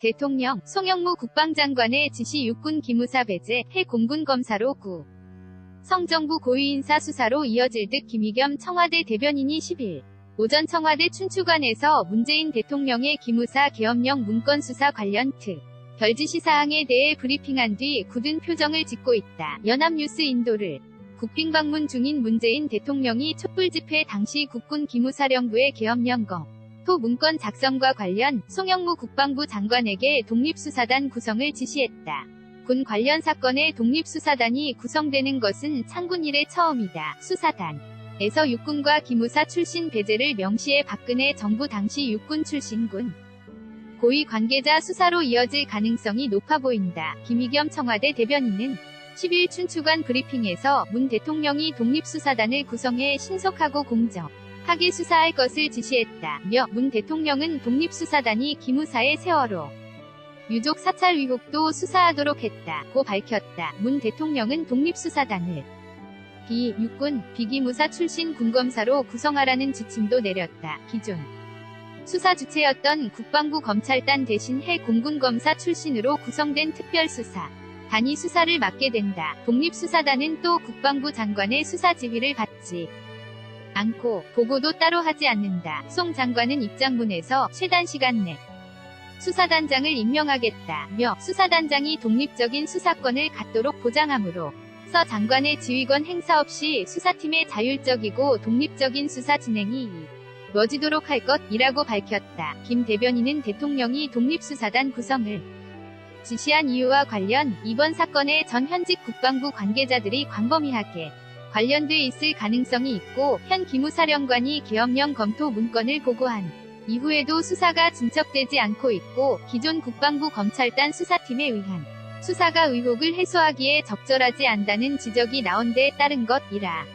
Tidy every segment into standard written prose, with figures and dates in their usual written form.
대통령, 송영무 국방장관의 지시 육군 기무사 배제, 해 공군 검사로 구. 성정부 고위인사 수사로 이어질 듯. 김의겸 청와대 대변인이 10일 오전 청와대 춘추관에서 문재인 대통령의 기무사 계엄령 문건 수사 관련 특별 지시사항에 대해 브리핑한 뒤 굳은 표정을 짓고 있다. 연합뉴스 인도를 국빈 방문 중인 문재인 대통령이 촛불 집회 당시 국군 기무사령부의 계엄령 검토 문건 작성과 관련 송영무 국방부 장관에게 독립수사단 구성을 지시했다. 군 관련 사건에 독립수사단이 구성되는 것은 창군 이래 처음이다. 수사단에서 육군과 기무사 출신 배제를 명시해 박근혜 정부 당시 육군 출신 군 고위 관계자 수사로 이어질 가능성이 높아 보인다. 김의겸 청와대 대변인은 10일 춘추관 브리핑에서 문 대통령이 독립수사단을 구성해 신속하고 공정하게 수사할 것을 지시했다며 문 대통령은 독립수사단이 기무사의 세월호 유족 사찰 의혹도 수사하도록 했다고 밝혔다. 문 대통령은 독립수사단을 육군, 비기무사 출신 군검사로 구성하라는 지침도 내렸다. 기존 수사 주체였던 국방부 검찰단 대신 해 공군검사 출신으로 구성된 특별수사단이 수사를 맡게 된다. 독립수사단은 또 국방부 장관의 수사 지휘를 받지 않고 보고도 따로 하지 않는다. 송 장관은 입장문에서 최단 시간 내 수사단장을 임명하겠다며 수사단장이 독립적인 수사권을 갖도록 보장함으로써 장관의 지휘권 행사 없이 수사팀의 자율적이고 독립적인 수사 진행이 이루어지도록 할 것이라고 밝혔다. 김 대변인은 대통령이 독립수사단 구성을 지시한 이유와 관련 이번 사건에 전 현직 국방부 관계자들이 광범위하게 관련돼 있을 가능성이 있고 현 기무사령관이 계엄령 검토 문건을 보고한 이후에도 수사가 진척되지 않고 있고 기존 국방부 검찰단 수사팀에 의한 수사가 의혹을 해소하기에 적절하지 않다는 지적이 나온 데 따른 것이라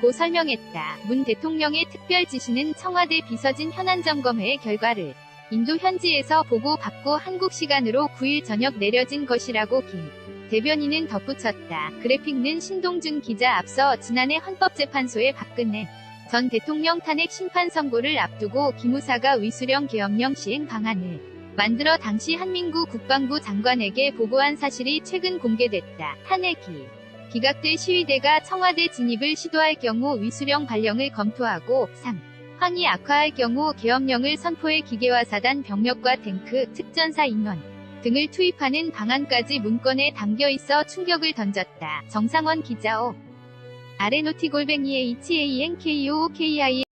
고 설명했다. 문 대통령의 특별 지시는 청와대 비서진 현안점검회의 결과를 인도 현지에서 보고받고 한국 시간으로 9일 저녁 내려진 것이라고 김 대변인은 덧붙였다. 그래픽는 신동준 기자. 앞서 지난해 헌법재판소의 박근혜 전 대통령 탄핵 심판 선고를 앞두고 기무사가 위수령 계엄령 시행 방안을 만들어 당시 한민구 국방부 장관에게 보고한 사실이 최근 공개됐다. 탄핵이 기각돼 시위대가 청와대 진입을 시도할 경우 위수령 발령을 검토하고 상황이 악화할 경우 계엄령을 선포해 기계화사단 병력과 탱크, 특전사 인원 등을 투입하는 방안까지 문건에 담겨 있어 충격을 던졌다. 정상원 기자. 아레노티 _HANKOOKI